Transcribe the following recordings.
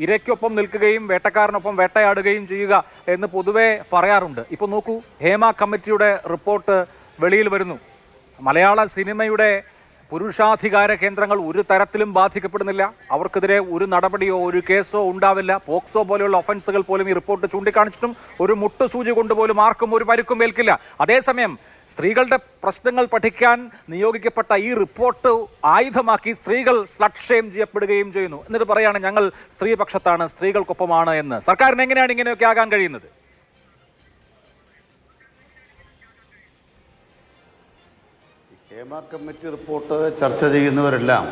ഇരയ്ക്കൊപ്പം നിൽക്കുകയും വേട്ടക്കാരനൊപ്പം വേട്ടയാടുകയും ചെയ്യുക എന്ന് പൊതുവെ പറയാറുണ്ട്. ഇപ്പോൾ നോക്കൂ, ഹേമ കമ്മിറ്റിയുടെ റിപ്പോർട്ട് വെളിയിൽ വരുന്നു. മലയാള സിനിമയുടെ പുരുഷാധികാര കേന്ദ്രങ്ങൾ ഒരു തരത്തിലും ബാധിക്കപ്പെടുന്നില്ല. അവർക്കെതിരെ ഒരു നടപടിയോ ഒരു കേസോ ഉണ്ടാവില്ല. പോക്സോ പോലെയുള്ള ഒഫൻസുകൾ പോലും ഈ റിപ്പോർട്ട് ചൂണ്ടിക്കാണിച്ചിട്ടും ഒരു മുട്ടുസൂചി കൊണ്ടുപോലും ആർക്കും ഒരു പരിക്കും ഏൽക്കില്ല. അതേസമയം സ്ത്രീകളുടെ പ്രശ്നങ്ങൾ പഠിക്കാൻ നിയോഗിക്കപ്പെട്ട ഈ റിപ്പോർട്ട് ആയുധമാക്കി സ്ത്രീകൾ സ്ലട്ട് ഷെയിം ചെയ്യപ്പെടുകയും ചെയ്യുന്നു. എന്നിട്ട് പറയാണ് ഞങ്ങൾ സ്ത്രീപക്ഷത്താണ്, സ്ത്രീകൾക്കൊപ്പമാണ് എന്ന്. സർക്കാരിന് എങ്ങനെയാണ് ഇങ്ങനെയൊക്കെ ആകാൻ കഴിയുന്നത്? ഹേമ കമ്മിറ്റി റിപ്പോർട്ട് ചർച്ച ചെയ്യുന്നവരെല്ലാം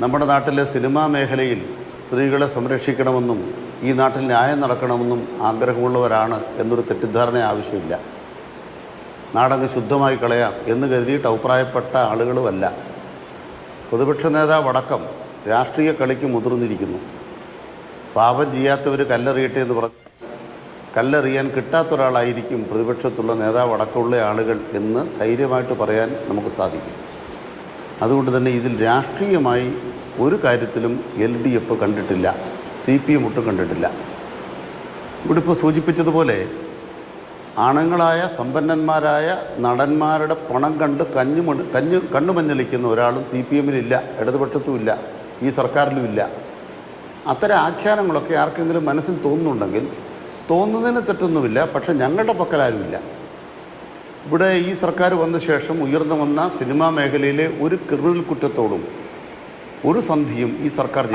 നമ്മുടെ നാട്ടിലെ സിനിമാ മേഖലയിൽ സ്ത്രീകളെ സംരക്ഷിക്കണമെന്നും ഈ നാട്ടിൽ ന്യായം നടക്കണമെന്നും ആഗ്രഹമുള്ളവരാണ് എന്നൊരു തെറ്റിദ്ധാരണ ആവശ്യമില്ല. നാടങ്ങ് ശുദ്ധമായി കളയാം എന്ന് കരുതിയിട്ട് അഭിപ്രായപ്പെട്ട ആളുകളുമല്ല. പ്രതിപക്ഷ നേതാവടക്കം രാഷ്ട്രീയ കളിക്ക് മുതിർന്നിരിക്കുന്നു. പാപം ചെയ്യാത്തവർ കല്ലെറിയട്ടെ എന്ന് പറഞ്ഞു കല്ലെറിയാൻ കിട്ടാത്തൊരാളായിരിക്കും പ്രതിപക്ഷത്തുള്ള നേതാവടക്കമുള്ള ആളുകൾ എന്ന് ധൈര്യമായിട്ട് പറയാൻ നമുക്ക് സാധിക്കും. അതുകൊണ്ട് തന്നെ ഇതിൽ രാഷ്ട്രീയമായി ഒരു കാര്യത്തിലും LDF കണ്ടിട്ടില്ല, CPM ഒട്ടും കണ്ടിട്ടില്ല. ഇവിടെ ഇപ്പോൾ സൂചിപ്പിച്ചതുപോലെ ആണുങ്ങളായ സമ്പന്നന്മാരായ നടന്മാരുടെ പണം കണ്ട് കണ്ണുമഞ്ഞളിക്കുന്ന ഒരാളും CPMലില്ല, ഇടതുപക്ഷത്തുമില്ല, ഈ സർക്കാരിലുമില്ല. അത്തരം ആഖ്യാനങ്ങളൊക്കെ ആർക്കെങ്കിലും മനസ്സിൽ തോന്നുന്നുണ്ടെങ്കിൽ തോന്നുന്നതിന് തെറ്റൊന്നുമില്ല. പക്ഷെ ഞങ്ങളുടെ പക്കലാരുമില്ല. ഇവിടെ ഈ സർക്കാർ വന്ന ശേഷം ഉയർന്നു വന്ന സിനിമാ മേഖലയിലെ ഒരു ക്രിമിനൽ കുറ്റത്തോടും ഒരു സന്ധിയും ഈ സർക്കാർ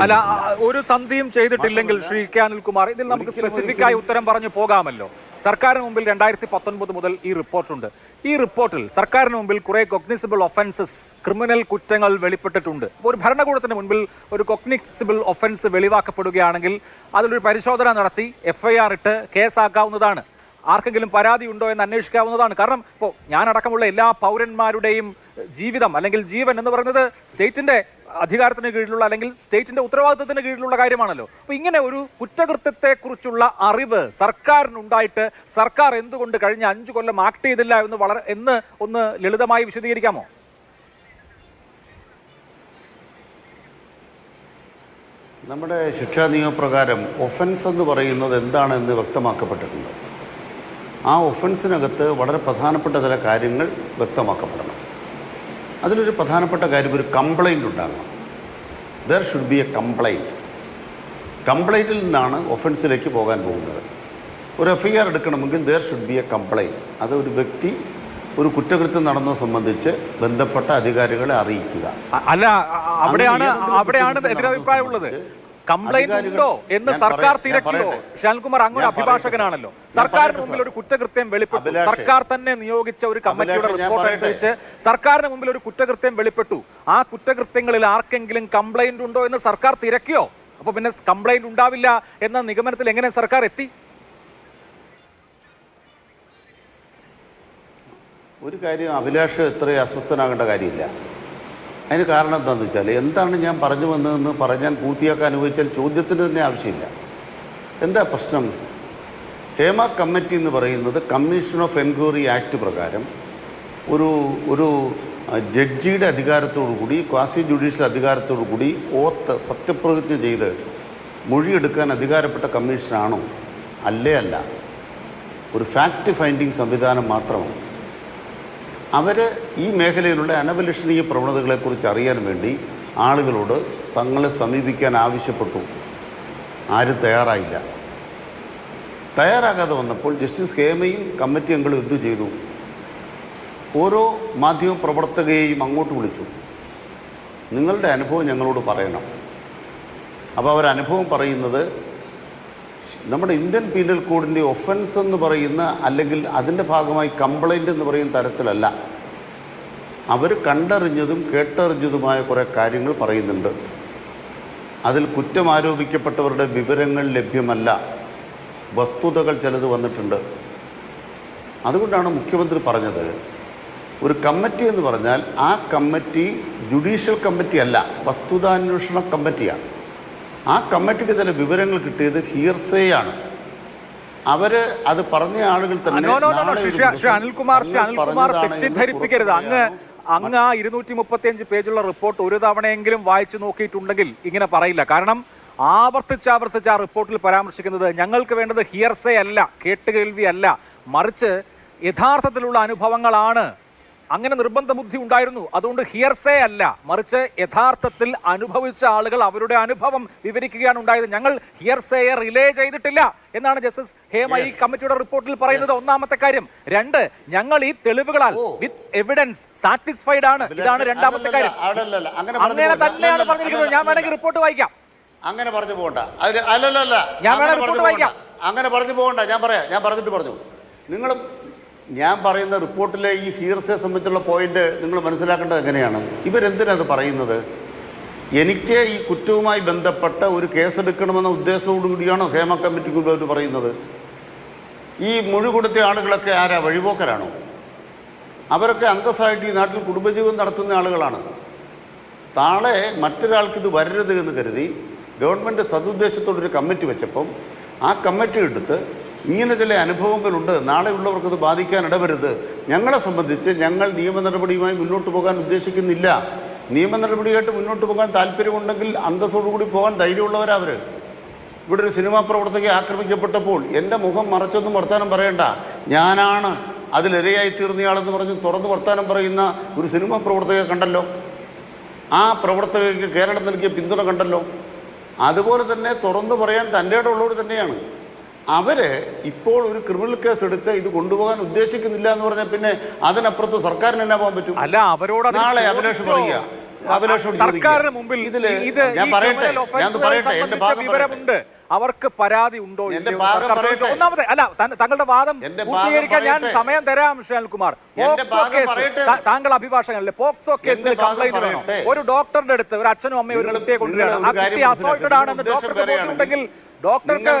ഒരു സന്ധിയും ചെയ്തിട്ടില്ലെങ്കിൽ ശ്രീ കെ അനിൽകുമാർ, ഇതിൽ നമുക്ക് സ്പെസിഫിക് ആയി ഉത്തരം പറഞ്ഞു പോകാമല്ലോ. സർക്കാരിന് മുമ്പിൽ 2019 മുതൽ ഈ റിപ്പോർട്ടുണ്ട്. ഈ റിപ്പോർട്ടിൽ സർക്കാരിന് മുമ്പിൽ കുറെ കൊഗ്നിസിബിൾ ഒഫൻസസ്, ക്രിമിനൽ കുറ്റങ്ങൾ വെളിപ്പെട്ടിട്ടുണ്ട്. ഒരു ഭരണകൂടത്തിന് മുൻപിൽ ഒരു കൊഗ്നിസിബിൾ ഒഫൻസ് വെളിവാക്കപ്പെടുകയാണെങ്കിൽ അതിലൊരു പരിശോധന നടത്തി FIR ഇട്ട് കേസാക്കാവുന്നതാണ്. ആർക്കെങ്കിലും പരാതി ഉണ്ടോ എന്ന് അന്വേഷിക്കാവുന്നതാണ്. കാരണം ഇപ്പോൾ ഞാനടക്കമുള്ള എല്ലാ പൗരന്മാരുടെയും ജീവിതം അല്ലെങ്കിൽ ജീവൻ എന്ന് പറയുന്നത് സ്റ്റേറ്റിന്റെ അധികാരത്തിന് കീഴിലുള്ള അല്ലെങ്കിൽ സ്റ്റേറ്റിന്റെ ഉത്തരവാദിത്തത്തിന് കീഴിലുള്ള കാര്യമാണല്ലോ. അപ്പോൾ ഇങ്ങനെ ഒരു കുറ്റകൃത്യത്തെക്കുറിച്ചുള്ള അറിവ് സർക്കാരിനുണ്ടായിട്ട് സർക്കാർ എന്തുകൊണ്ട് കഴിഞ്ഞ 5 കൊല്ലം ആക്ട് ചെയ്തില്ല എന്ന് ഒന്ന് ലളിതമായി വിശദീകരിക്കാമോ? നമ്മുടെ ശിക്ഷാ നിയമപ്രകാരം ഒഫൻസ് എന്ന് പറയുന്നത് എന്താണെന്ന് വ്യക്തമാക്കപ്പെട്ടിട്ടുണ്ട്. ആ ഒഫൻസിനകത്ത് വളരെ പ്രധാനപ്പെട്ട ചില കാര്യങ്ങൾ വ്യക്തമാക്കപ്പെടണം. അതിലൊരു പ്രധാനപ്പെട്ട കാര്യം ഒരു കംപ്ലൈൻറ്റ് ഉണ്ടാകണം. There should be a complaint. കംപ്ലൈൻറ്റിൽ നിന്നാണ് ഒഫൻസിലേക്ക് പോകാൻ പോകുന്നത്. ഒരു FIR എടുക്കണമെങ്കിൽ there should be a complaint. അത് ഒരു വ്യക്തി ഒരു കുറ്റകൃത്യം നടന്നത് സംബന്ധിച്ച് ബന്ധപ്പെട്ട അധികാരികളെ അറിയിക്കുക. അല്ല, അവിടെയാണ് എതിരഭിപ്രായമുള്ളത്. കംപ്ലൈന്റ് ഉണ്ടോ എന്ന് സർക്കാർ തിരക്കിയോ? ഷാൽകുമാർ അങ്ങോട്ട് അഭിഭാഷകനാണല്ലോ. സർക്കാരിന് മുമ്പിൽ ഒരു കുറ്റകൃത്യം വെളിപ്പെട്ടു, സർക്കാർ തന്നെ നിയോഗിച്ച ഒരു കമ്മിറ്റിയുടെ റിപ്പോർട്ട് അനുസരിച്ച് സർക്കാരിന് മുമ്പിൽ ഒരു കുറ്റകൃത്യം വെളിപ്പെട്ടു. ആ കുറ്റകൃത്യങ്ങളിൽ ആർക്കെങ്കിലും കംപ്ലൈന്റ് ഉണ്ടോ എന്ന് സർക്കാർ തിരക്കിയോ? അപ്പൊ പിന്നെ കംപ്ലൈന്റ് ഉണ്ടാവില്ല എന്ന നിഗമനത്തിൽ എങ്ങനെ സർക്കാർ എത്തി? ഒരു കാര്യം അഭിലാഷ് ഇത്രയും അസ്വസ്ഥനാകേണ്ട കാര്യമില്ല. അതിന് കാരണം എന്താണെന്ന് വെച്ചാൽ എന്താണ് ഞാൻ പറഞ്ഞു വന്നതെന്ന് പറഞ്ഞാൽ പൂർത്തിയാക്കാൻ അനുവദിച്ചാൽ ചോദ്യത്തിന് തന്നെ ആവശ്യമില്ല. എന്താ പ്രശ്നം? ഹേമ കമ്മിറ്റി എന്ന് പറയുന്നത് കമ്മീഷൻ ഓഫ് എൻക്വയറി ആക്ട് പ്രകാരം ഒരു ജഡ്ജിയുടെ അധികാരത്തോടു കൂടി, ക്വാസി ജുഡീഷ്യൽ അധികാരത്തോടു കൂടി സത്യപ്രതിജ്ഞ ചെയ്ത് മൊഴിയെടുക്കാൻ അധികാരപ്പെട്ട കമ്മീഷനാണോ? അല്ല. ഒരു ഫാക്ട് ഫൈൻഡിങ് സംവിധാനം മാത്രമാണ്. അവർ ഈ മേഖലയിലുള്ള അനഭിലഷണീയ പ്രവണതകളെക്കുറിച്ച് അറിയാൻ വേണ്ടി ആളുകളോട് തങ്ങളെ സമീപിക്കാൻ ആവശ്യപ്പെട്ടു. ആരും തയ്യാറായില്ല. തയ്യാറാകാതെ വന്നപ്പോൾ ജസ്റ്റിസ് ഹേമയും കമ്മിറ്റി അംഗങ്ങളും എന്തു ചെയ്തു? ഓരോ മാധ്യമ പ്രവർത്തകയെയും അങ്ങോട്ട് വിളിച്ചു. നിങ്ങളുടെ അനുഭവം ഞങ്ങളോട് പറയണം. അപ്പോൾ അവരനുഭവം പറയുന്നത് നമ്മുടെ ഇന്ത്യൻ പീനൽ കോഡിൻ്റെ ഒഫൻസ് എന്ന് പറയുന്ന അല്ലെങ്കിൽ അതിൻ്റെ ഭാഗമായി കംപ്ലൈൻ്റ് എന്ന് പറയുന്ന തരത്തിലല്ല. അവർ കണ്ടറിഞ്ഞതും കേട്ടറിഞ്ഞതുമായ കുറേ കാര്യങ്ങൾ പറയുന്നുണ്ട്. അതിൽ കുറ്റം ആരോപിക്കപ്പെട്ടവരുടെ വിവരങ്ങൾ ലഭ്യമല്ല, വസ്തുതകൾ ചിലത് വന്നിട്ടുണ്ട്. അതുകൊണ്ടാണ് മുഖ്യമന്ത്രി പറഞ്ഞത് ഒരു കമ്മിറ്റി എന്ന് പറഞ്ഞാൽ ആ കമ്മിറ്റി ജുഡീഷ്യൽ കമ്മിറ്റി അല്ല, വസ്തുതാന്വേഷണ കമ്മിറ്റിയാണ്. ആ കമ്മിറ്റിക്ക് ചില വിവരങ്ങൾ കിട്ടിയത് ഹിയർസേയാണ്. അവര് അത് പറഞ്ഞ ആളുകൾ തന്നെ അനിൽകുമാർ തെറ്റിദ്ധരിപ്പിക്കരുത്. അങ്ങ് ആ 235 പേജുള്ള റിപ്പോർട്ട് ഒരു തവണയെങ്കിലും വായിച്ചു നോക്കിയിട്ടുണ്ടെങ്കിൽ ഇങ്ങനെ പറയില്ല. കാരണം ആവർത്തിച്ച് ആ റിപ്പോർട്ടിൽ പരാമർശിക്കുന്നത് ഞങ്ങൾക്ക് വേണ്ടത് ഹിയർസേ അല്ല, കേട്ടുകേൾവി അല്ല, മറിച്ച് യഥാർത്ഥത്തിലുള്ള അനുഭവങ്ങളാണ്. അങ്ങനെ നിർബന്ധ ബുദ്ധി ഉണ്ടായിരുന്നു. അതുകൊണ്ട് ഹിയർസേ അല്ല, മറിച്ച് യഥാർത്ഥത്തിൽ അനുഭവിച്ച ആളുകൾ അവരുടെ അനുഭവം വിവരിക്കുകയാണ് ഉണ്ടായത്. ഞങ്ങൾ ഹിയർസേയെ റിലേ ചെയ്തിട്ടില്ല എന്നാണ് ജസ്റ്റിസ് ഹേമ ഈ കമ്മിറ്റിയുടെ റിപ്പോർട്ടിൽ പറയുന്നത്. ഒന്നാമത്തെ കാര്യം. രണ്ട്, ഞങ്ങൾ ഈ തെളിവുകളാൽ വിത്ത് എവിഡൻസ് സാറ്റിസ്ഫൈഡ് ആണ്. ഇതാണ് രണ്ടാമത്തെ കാര്യം. അങ്ങനെ തന്നെയാണ് പറഞ്ഞിരിക്കുന്നത്. ഞാൻ വേണമെങ്കിൽ റിപ്പോർട്ട് വായിക്കാം. അങ്ങനെ പറഞ്ഞു പോകണ്ട. അല്ലല്ല, ഞാൻ വേണമെങ്കിൽ റിപ്പോർട്ട് വായിക്കാം. അങ്ങനെ പറഞ്ഞു പോകണ്ട. ഞാൻ പറഞ്ഞിട്ട് പറഞ്ഞു. നിങ്ങൾ ഞാൻ പറയുന്ന റിപ്പോർട്ടിലെ ഈ ഹിയർസയെ സംബന്ധിച്ചുള്ള പോയിന്റ് നിങ്ങൾ മനസ്സിലാക്കേണ്ടത് എങ്ങനെയാണ്? ഇവരെന്തിനത് പറയുന്നത്? എനിക്ക് ഈ കുറ്റവുമായി ബന്ധപ്പെട്ട ഒരു കേസെടുക്കണമെന്ന ഉദ്ദേശത്തോടു കൂടിയാണോ ഹേമ കമ്മിറ്റിക്ക് അവർ പറയുന്നത്? ഈ മൊഴി കൊടുത്ത ആളുകളൊക്കെ ആരാ? വഴിപോക്കരാണോ? അവരൊക്കെ അന്തസ്സായിട്ട് ഈ നാട്ടിൽ കുടുംബജീവിതം നടത്തുന്ന ആളുകളാണ്. നാളെ മറ്റൊരാൾക്ക് ഇത് വരരുത് എന്ന് കരുതി ഗവൺമെൻറ് സതുദ്ദേശത്തോടൊരു കമ്മിറ്റി വെച്ചപ്പം ആ കമ്മിറ്റി എടുത്ത് ഇങ്ങനെ ചില അനുഭവങ്ങളുണ്ട്, നാളെയുള്ളവർക്ക് ഇത് ബാധിക്കാൻ ഇടവരുത്, ഞങ്ങളെ സംബന്ധിച്ച് ഞങ്ങൾ നിയമ നടപടിയുമായി മുന്നോട്ട് പോകാൻ ഉദ്ദേശിക്കുന്നില്ല, നിയമ നടപടിയായിട്ട് മുന്നോട്ട് പോകാൻ താല്പര്യമുണ്ടെങ്കിൽ അന്തസ്സോടുകൂടി പോകാൻ ധൈര്യമുള്ളവരവർ. ഇവിടെ ഒരു സിനിമാ പ്രവർത്തകയെ ആക്രമിക്കപ്പെട്ടപ്പോൾ എൻ്റെ മുഖം മറച്ചൊന്നും വർത്താനം പറയണ്ട, ഞാനാണ് അതിലിരയായി തീർന്നയാളെന്ന് പറഞ്ഞ് തുറന്ന് വർത്താനം പറയുന്ന ഒരു സിനിമാ പ്രവർത്തകയെ കണ്ടല്ലോ. ആ പ്രവർത്തകയ്ക്ക് കേരളം നൽകിയ പിന്തുണ കണ്ടല്ലോ. അതുപോലെ തന്നെ തുറന്നു പറയാൻ തൻ്റെ ഇടമുള്ളവർ തന്നെയാണ് അവർ. ഇപ്പോൾ ഒരു ക്രിമിനൽ കേസ് എടുത്ത് ഇത് കൊണ്ടുപോകാൻ ഉദ്ദേശിക്കുന്നില്ല എന്ന് പറഞ്ഞാൽ പിന്നെ അതിനപ്പുറത്ത് സർക്കാരിന് എന്നാ പോകാൻ പറ്റും? അല്ല, അവരോട് നാളെ അഭിലാഷ് പറയുക, സർക്കാരിന് മുമ്പിൽ വിവരമുണ്ട്, അവർക്ക് പരാതി ഉണ്ടോ? ഒന്നാമത്തെ അല്ല, താങ്കളുടെ വാദം പൂർത്തീകരിക്കാൻ ഞാൻ സമയം തരാം. ശ്രീകുമാർ, താങ്കൾ അഭിഭാഷകനല്ലേ? പോക്സോ കേസിൽ കംപ്ലൈന്റ് വേണം. ഒരു ഡോക്ടറുടെ അടുത്ത് ഒരു അച്ഛനും അമ്മയും ഒരു കുട്ടിയെ കൊണ്ടുവരികയാണ്, ആ കുട്ടി അസോൾട്ടഡ് ആണെന്ന് ഡോക്ടർക്ക് ഉണ്ടെങ്കിൽ ഡോക്ടർക്ക്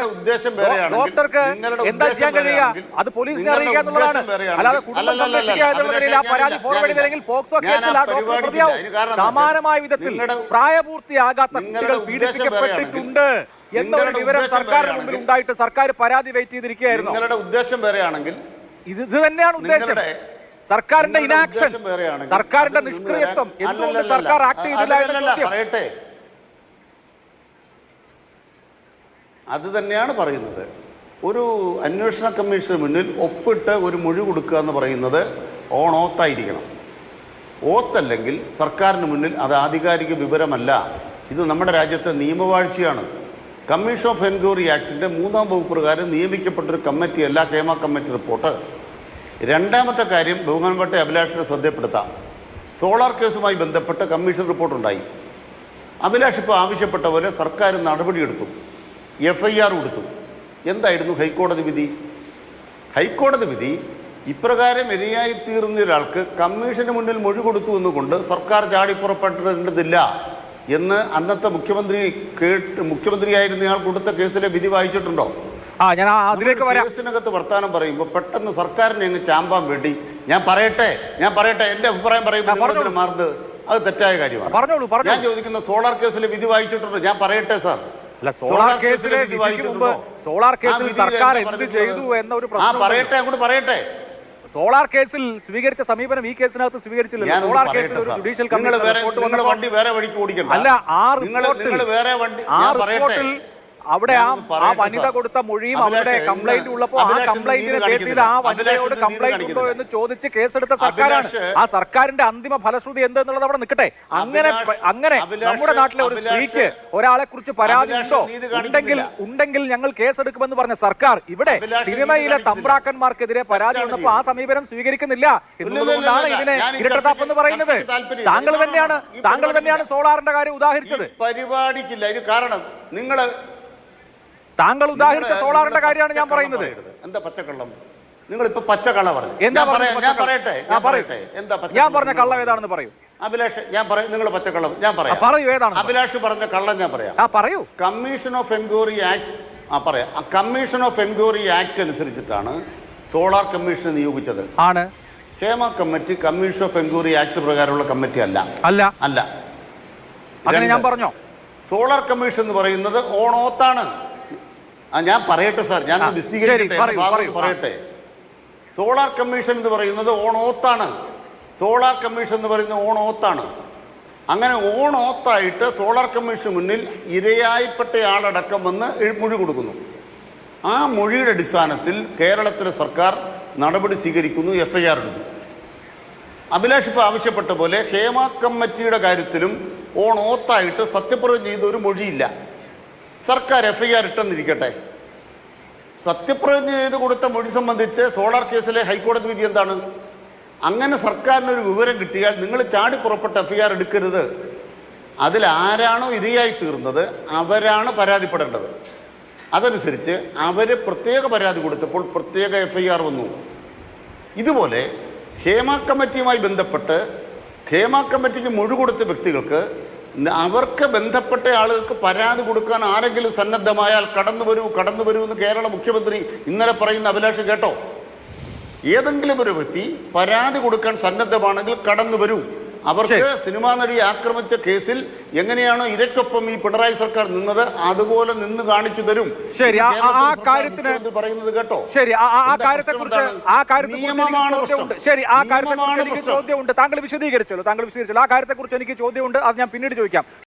എന്താ ചെയ്യാൻ കഴിയുക? അത് പോലീസിനെ അറിയിക്കുക എന്നുള്ളതാണ്. അല്ലാതെ കുടുംബം സംരക്ഷിക്കുക എന്നുള്ളതിൽ ആ പരാതി ഫോർവേഡ് ചെയ്തില്ലെങ്കിൽ പോക്സോ കേസിൽ ആ ഡോക്ടർ പ്രതിയാവും. സമാനമായ വിധത്തിൽ പ്രായപൂർത്തിയാകാത്ത കുട്ടികൾ പീഡിപ്പിക്കപ്പെട്ടിട്ടുണ്ട് എന്നൊരു വിവരം സർക്കാരിന് മുമ്പിൽ ഉണ്ടായിട്ട് സർക്കാർ പരാതി വെയിറ്റ് ചെയ്തിരിക്കുകയായിരുന്നു. നിങ്ങളുടെ ഉദ്ദേശം വേറെയാണെങ്കിൽ ഇത് തന്നെയാണ് ഉദ്ദേശം. സർക്കാരിന്റെ ഇനാക്ഷൻ, സർക്കാരിന്റെ നിഷ്ക്രിയത്വം, എന്തുകൊണ്ട് സർക്കാർ ആക്ട് ചെയ്തില്ല എന്ന പറയട്ടെ. അത് തന്നെയാണ് പറയുന്നത്. ഒരു അന്വേഷണ കമ്മീഷന് മുന്നിൽ ഒപ്പിട്ട് ഒരു മൊഴി കൊടുക്കുക എന്ന് പറയുന്നത് ഓത്തായിരിക്കണം. ഓത്തല്ലെങ്കിൽ സർക്കാരിന് മുന്നിൽ അത് ആധികാരിക വിവരമല്ല. ഇത് നമ്മുടെ രാജ്യത്തെ നിയമവാഴ്ചയാണ്. കമ്മീഷൻ ഓഫ് എൻക്വയറി ആക്ടിൻ്റെ 3-ാം വകുപ്പ് പ്രകാരം നിയമിക്കപ്പെട്ടൊരു കമ്മിറ്റിയല്ല ഹേമ കമ്മിറ്റി റിപ്പോർട്ട്. രണ്ടാമത്തെ കാര്യം ബഹുമാനപ്പെട്ട അഭിലാഷിനെ ശ്രദ്ധപ്പെടുത്താം. സോളാർ കേസുമായി ബന്ധപ്പെട്ട് കമ്മീഷൻ റിപ്പോർട്ടുണ്ടായി. അഭിലാഷ് ഇപ്പോൾ ആവശ്യപ്പെട്ട പോലെ സർക്കാർ നടപടിയെടുത്തു, FIR കൊടുത്തു. എന്തായിരുന്നു ഹൈക്കോടതി വിധി? ഹൈക്കോടതി വിധി ഇപ്രകാരം ഇരയായി തീർന്ന ഒരാൾക്ക് കമ്മീഷന് മുന്നിൽ മൊഴി കൊടുത്തു എന്നുകൊണ്ട് സർക്കാർ ചാടിപ്പുറപ്പെടേണ്ടതില്ല എന്ന് അന്നത്തെ മുഖ്യമന്ത്രിയായിരുന്നയാൾ കൊടുത്ത കേസിലെ വിധി വായിച്ചിട്ടുണ്ടോ? കേസിനകത്ത് വർത്താനം പറയുമ്പോൾ പെട്ടെന്ന് സർക്കാരിനെ അങ്ങ് ചാമ്പാൻ വേണ്ടി ഞാൻ പറയട്ടെ എൻ്റെ അഭിപ്രായം പറയുമ്പോൾ മാറുന്നത് അത് തെറ്റായ കാര്യമാണ്. ഞാൻ ചോദിക്കുന്ന സോളാർ കേസിലെ വിധി വായിച്ചിട്ടുണ്ടോ? ഞാൻ പറയട്ടെ സാർ. സോളാർ കേസിലെ വിധിക്ക് മുമ്പ് സോളാർ കേസിൽ സർക്കാർ എന്ത് ചെയ്തു എന്ന ഒരു പ്രശ്നം പറയട്ടെ. സോളാർ കേസിൽ സ്വീകരിച്ച സമീപനം ഈ കേസിനകത്ത് സ്വീകരിച്ചില്ല. സോളാർ കേസിൽ ഒരു ജുഡീഷ്യൽ വണ്ടി വേറെ വഴിക്ക് ഓടിക്കണം. അല്ല, ആ റിപ്പോർട്ടിൽ അവിടെ ആ വനിത കൊടുത്ത മൊഴിയും അവരുടെ കംപ്ലൈന്റ് ഉള്ളപ്പോൾ ആ കംപ്ലൈന്റിനെ ബേസ് ചെയ്ത് ആ വനിതയോട് കംപ്ലൈന്റ് ഉണ്ടോ എന്ന് ചോദിച്ച് കേസെടുത്ത സർക്കാരാണ്. ആ സർക്കാരിന്റെ അന്തിമ ഫലശ്രുതി എന്തെന്നുള്ളത് അവിടെ നിൽക്കട്ടെ. അങ്ങനെ നമ്മുടെ നാട്ടിലെ ഒരു സ്ത്രീക്ക് ഒരാളെ കുറിച്ച് പരാതി ഉണ്ടെങ്കിൽ ഞങ്ങൾ കേസെടുക്കുമെന്ന് പറഞ്ഞ സർക്കാർ ഇവിടെ സിനിമയിലെ തമ്പ്രാക്കന്മാർക്കെതിരെ പരാതി വന്നപ്പോൾ ആ സമീപനം സ്വീകരിക്കുന്നില്ല എന്നുള്ളതുകൊണ്ടാണ് ഇതിനെ ഇരട്ടത്താപ്പെന്ന് പറയുന്നത്. താങ്കൾ തന്നെയാണ് സോളാറിന്റെ കാര്യം ഉദാഹരിച്ചത്. പരിപാടിക്കില്ല ഇത് കാരണം താങ്കൾ ഉദാഹരിച്ച സോളാറിന്റെ കാര്യമാണ് ഞാൻ പറയുന്നത്. എന്താ പച്ചക്കള്ളം? നിങ്ങൾ ഇപ്പൊ പച്ചക്കള്ള പറഞ്ഞു. ഞാൻ പറഞ്ഞ കള്ളം ഏതാണെന്ന് പറയൂ അഭിലാഷ്. നിങ്ങൾ പച്ചക്കള്ളം ഞാൻ പറയാം. പറയൂ, ഏതാണ് അഭിലാഷ് പറഞ്ഞ കള്ളം? ഞാൻ പറയാം. പറയൂ. Commission of enquiry act commission of enquiry act അനുസരിച്ചിട്ടാണ് സോളാർ കമ്മീഷനെ നിയോഗിച്ചത്. ആണ്. Hema committee commission of enquiry act പ്രകാരമുള്ള കമ്മിറ്റി അല്ല. അങ്ങനെ ഞാൻ പറഞ്ഞോ? സോളാർ കമ്മീഷൻ എന്ന് പറയുന്നത് ഓത്താണ്. ഞാൻ പറയട്ടെ സാർ, ഞാൻ പറയട്ടെ. സോളാർ കമ്മീഷൻ എന്ന് പറയുന്നത് ഓത്താണ്. സോളാർ കമ്മീഷൻ എന്ന് പറയുന്നത് ഓത്താണ്. അങ്ങനെ ഓൺ ഓത്തായിട്ട് സോളാർ കമ്മീഷൻ മുന്നിൽ ഇരയായിപ്പെട്ടയാളടക്കം വന്ന് മൊഴി കൊടുക്കുന്നു. ആ മൊഴിയുടെ അടിസ്ഥാനത്തിൽ കേരളത്തിലെ സർക്കാർ നടപടി സ്വീകരിക്കുന്നു, FIR എടുക്കുന്നു. അഭിലാഷ് ഇപ്പോൾ ആവശ്യപ്പെട്ട പോലെ ഹേമ കമ്മിറ്റിയുടെ കാര്യത്തിലും ഓൺ ഓത്തായിട്ട് സത്യപ്രതിജ്ഞ ചെയ്ത ഒരു മൊഴിയില്ല. സർക്കാർ FIR ഇട്ടെന്നിരിക്കട്ടെ, സത്യപ്രതിജ്ഞ ചെയ്ത് കൊടുത്ത മൊഴി സംബന്ധിച്ച് സോളാർ കേസിലെ ഹൈക്കോടതി വിധി എന്താണ്? അങ്ങനെ സർക്കാരിനൊരു വിവരം കിട്ടിയാൽ നിങ്ങൾ ചാടി പുറപ്പെട്ട FIR എടുക്കരുത്. അതിലാരാണോ ഇരയായി തീർന്നത് അവരാണ് പരാതിപ്പെടേണ്ടത്. അതനുസരിച്ച് അവർ പ്രത്യേക പരാതി കൊടുത്തപ്പോൾ പ്രത്യേക FIR വന്നു. ഇതുപോലെ ഹേമ കമ്മിറ്റിയുമായി ബന്ധപ്പെട്ട് ഹേമ കമ്മിറ്റിക്ക് മൊഴി കൊടുത്ത വ്യക്തികൾക്ക് അവർക്ക് ബന്ധപ്പെട്ട ആളുകൾക്ക് പരാതി കൊടുക്കാൻ ആരെങ്കിലും സന്നദ്ധമായാൽ കടന്നു വരൂ എന്ന് കേരള മുഖ്യമന്ത്രി ഇന്നലെ പറയുന്ന അഭിലാഷ് കേട്ടോ? ഏതെങ്കിലും ഒരു വ്യക്തി പരാതി കൊടുക്കാൻ സന്നദ്ധമാണെങ്കിൽ കടന്നു വരൂ. അവർക്ക് സിനിമാ നടിയെ ആക്രമിച്ച കേസിൽ എങ്ങനെയാണോ ഇരയ്ക്കൊപ്പം ഈ പിണറായി സർക്കാർ നിന്നത് അതുപോലെ നിന്ന് കാണിച്ചു തരും. ശരി, ആ കാര്യത്തിന് പറയുന്നത് കേട്ടോ? ശരി, ആ കാര്യത്തെക്കുറിച്ച് ചോദ്യമുണ്ട്. താങ്കൾ വിശദീകരിച്ചല്ലോ. ആ കാര്യത്തെക്കുറിച്ച് എനിക്ക് ചോദ്യമുണ്ട്. അത് ഞാൻ പിന്നീട് ചോദിക്കാം.